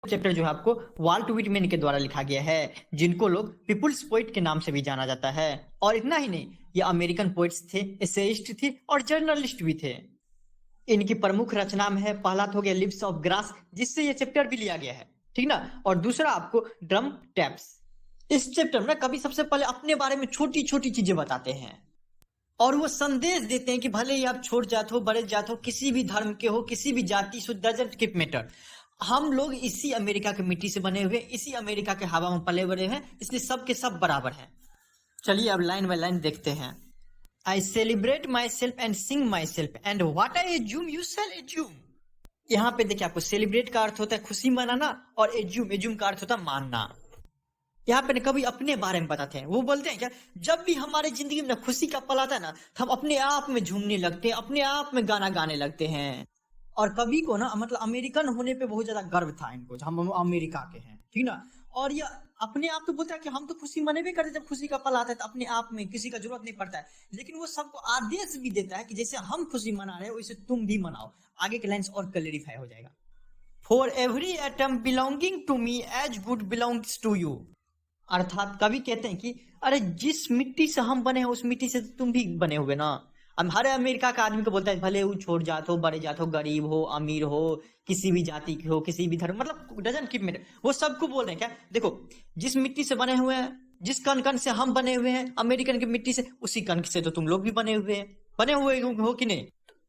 Chapter जो है आपको वाल्ट व्हिटमैन के द्वारा लिखा गया है, जिनको लोग पीपुल्स पोइट के नाम से भी जाना जाता है। और इतना ही नहीं, ये अमेरिकन पोइट्स थे, एसेइस्ट थे और जर्नलिस्ट भी थे। इनकी प्रमुख रचना में है, पहला तो हो गया लिव्स ऑफ ग्रास, जिससे ये चैप्टर भी लिया गया है, ठीक ना। और दूसरा आपको ड्रम टैप्स। इस चैप्टर में कभी सबसे पहले अपने बारे में छोटी छोटी चीजें बताते हैं और वो संदेश देते हैं कि भले ही आप छोट जात हो, बड़े जात हो, किसी भी धर्म के हो, किसी भी जाति से, डजंट कीप मैटर। हम लोग इसी अमेरिका की मिट्टी से बने हुए, इसी अमेरिका के हवा में पले बड़े हैं, इसलिए सब के सब बराबर हैं। चलिए अब लाइन बाय लाइन देखते हैं। I celebrate my self and Singh my self and what I assume you shall assume. यहाँ पे देखिए, आपको सेलिब्रेट का अर्थ होता है खुशी मनाना और एज्यूम का अर्थ होता है मानना। यहाँ पे कभी अपने बारे में बताते हैं, वो बोलते हैं क्या, जब भी हमारे जिंदगी में खुशी का पल आता है ना, तो हम अपने आप में झूमने लगते हैं, अपने आप में गाना गाने लगते हैं। और कवि को ना मतलब अमेरिकन होने पे बहुत ज्यादा गर्व था इनको, हम अमेरिका के हैं, ठीक ना। और ये अपने आप तो बोलता है कि हम तो खुशी मने भी करते, जब खुशी का पल आता है तो अपने आप में किसी का जरूरत नहीं पड़ता है। लेकिन वो सबको आदेश भी देता है कि जैसे हम खुशी मना रहे हैं वैसे तुम भी मनाओ। आगे के लाइन्स और क्लैरिफाई हो जाएगा। For every atom belonging to me as good belongs to you. अर्थात कवि कहते हैं कि अरे जिस मिट्टी से हम बने हैं उस मिट्टी से तुम भी बने हुए ना। अब हर अमेरिका का आदमी को बोलता है, भले वो छोट जात हो, बड़े जात हो, गरीब हो, अमीर हो, किसी भी जाति के हो, किसी भी धर्म, मतलब डजंट कीप मैटर। वो सबको बोल रहे हैं क्या, देखो जिस मिट्टी से बने हुए हैं, जिस कण कण से हम बने हुए हैं अमेरिकन की मिट्टी से, उसी कण से तो तुम लोग भी बने हुए हैं, बने हुए हो कि नहीं।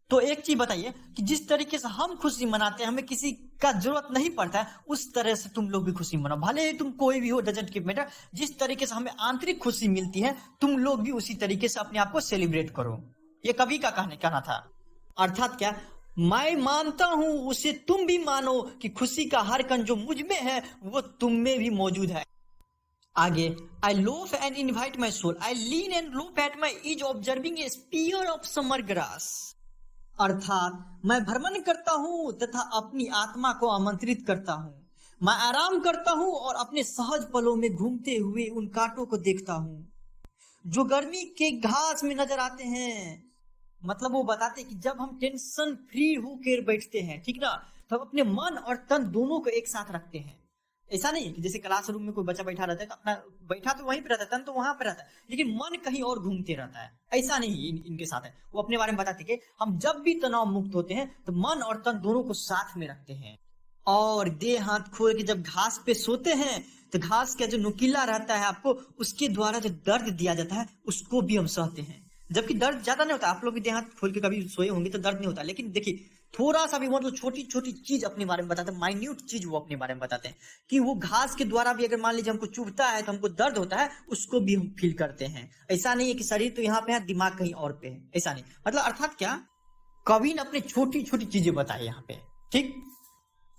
तो एक चीज बताइए कि जिस तरीके से हम खुशी मनाते हैं, हमें किसी का जरूरत नहीं पड़ता है, उस तरह से तुम लोग भी खुशी मनाओ, भले ही तुम कोई भी हो, डजंट कीप मैटर। जिस तरीके से हमें आंतरिक खुशी मिलती है, तुम लोग भी उसी तरीके से अपने आप को सेलिब्रेट करो। ये कवि का कहना था। अर्थात क्या, मैं मानता हूं उसे तुम भी मानो कि खुशी का हर कण जो मुझ में है वो तुम में भी मौजूद है। आगे, I loaf and invite my soul, I lean and look at my is observing a spear of summer grass. अर्थात मैं भ्रमण करता हूं तथा अपनी आत्मा को आमंत्रित करता हूं, मैं आराम करता हूं और अपने सहज पलों में घूमते हुए उन कांटों को देखता हूं जो गर्मी के घास में नजर आते हैं। मतलब वो बताते हैं कि जब हम टेंशन फ्री होकर बैठते हैं, ठीक ना, तब अपने मन और तन दोनों को एक साथ रखते हैं। ऐसा नहीं है कि जैसे क्लासरूम में कोई बच्चा बैठा रहता है तो अपना बैठा तो वहीं पे रहता है, तन तो वहां पे रहता है, लेकिन मन कहीं और घूमते रहता है। ऐसा नहीं इनके साथ है। वो अपने बारे में बताते कि हम जब भी तनाव मुक्त होते हैं तो मन और तन दोनों को साथ में रखते हैं और देह हाथ खोल के जब घास पे सोते हैं तो घास का जो नुकीला रहता है आपको, उसके द्वारा जो दर्द दिया जाता है उसको भी हम सहते हैं। जबकि दर्द ज्यादा नहीं होता, आप लोग भी देह हाथ खोल के कभी सोए होंगे तो दर्द नहीं होता, लेकिन देखिए थोड़ा सा भी मतलब छोटी छोटी चीज अपने बारे में बताते हैं, माइन्यूट चीज वो अपने बारे में बताते हैं कि वो घास के द्वारा भी अगर मान लीजिए हमको चुभता है तो हमको दर्द होता है, उसको भी हम फील करते हैं। ऐसा नहीं है कि शरीर तो यहाँ पे है, दिमाग कहीं और पे है, ऐसा नहीं। मतलब अर्थात क्या, कवि ने अपनी छोटी छोटी चीजें बताई यहाँ पे, ठीक।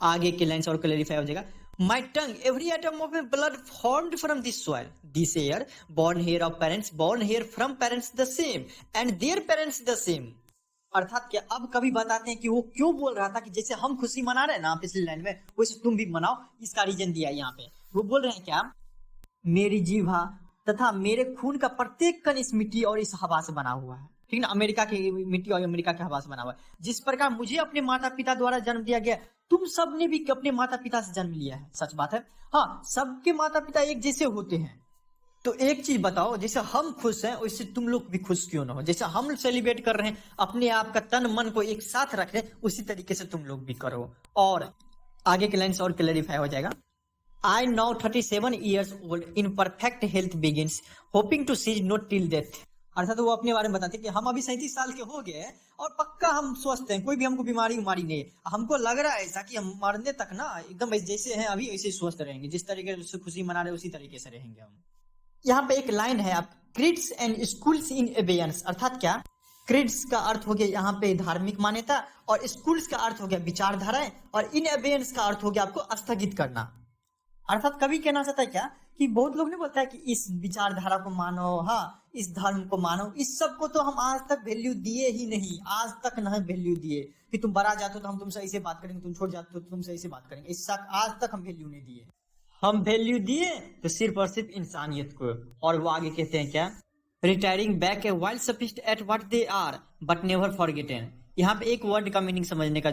आगे के लाइन्स और क्लैरिफाई हो जाएगा। My tongue, every atom of my blood formed from this soil, this air, born here of parents, born here from parents the same, and their parents the same। अर्थात क्या, अब कभी बताते हैं कि वो क्यों बोल रहा था कि जैसे हम खुशी मना रहे हैं ना पिछली लाइन में, वैसे तुम भी मनाओ। इसका रीजन दिया यहाँ पे। वो बोल रहे हैं क्या, मेरी जीवा तथा मेरे खून का प्रत्येक कण इस मिट्टी और इस हवा से बना हुआ है, ठीक ना। अमेरिका की मिट्टी और अमेरिका की हवा से बना हुआ है। जिस प्रकार मुझे अपने माता पिता द्वारा जन्म दिया गया, तुम सब ने भी अपने माता पिता से जन्म लिया है। सच बात है, हाँ, सबके माता पिता एक जैसे होते हैं। तो एक चीज बताओ, जैसे हम खुश हैं वैसे तुम लोग भी खुश क्यों ना हो। जैसे हम सेलिब्रेट कर रहे हैं, अपने आप का तन मन को एक साथ रख रहे हैं, उसी तरीके से तुम लोग भी करो। और आगे के लाइन्स और क्लैरिफाई हो जाएगा। I now 37 years old in perfect health begins hoping to seize not till death। अर्थात वो अपने बारे में बताते हैं कि हम अभी 37 साल के हो गए और पक्का हम स्वस्थ हैं, कोई भी हमको बीमारी नहीं है। हमको लग रहा है ऐसा कि हम मरने तक ना एकदम जैसे हैं अभी ऐसे स्वस्थ रहेंगे, जिस तरीके से खुशी मना रहे उसी तरीके से रहेंगे हम। यहाँ पे एक लाइन है, आप क्रीड्स एंड स्कूल्स इन एबेयंस। अर्थात क्या, क्रीड्स का अर्थ हो गया यहाँ पे धार्मिक मान्यता, और स्कूल्स का अर्थ हो गया विचारधाराएं, और इन एबेयंस का अर्थ हो गया आपको स्थगित करना। अर्थात कवि कहना चाहता है क्या कि बहुत लोग नहीं बोलता है कि इस विचारधारा को मानो, हाँ, इस धर्म को मानो, इस सब को तो हम आज तक वैल्यू दिए ही नहीं, आज तक नहीं वैल्यू दिए कि तुम बड़ा जाते हो तो हम तुमसे ऐसे बात करेंगे, तुम छोड़ जाते हो तो तुमसे ऐसे बात करेंगे, इसका आज तक हम वैल्यू नहीं दिए। हम वैल्यू दिए तो सिर्फ और सिर्फ इंसानियत को। और वो आगे कहते हैं क्या, retiring back a wild sophist at what they are but never forgotten. यहाँ पे एक वर्ड का मीनिंग समझने का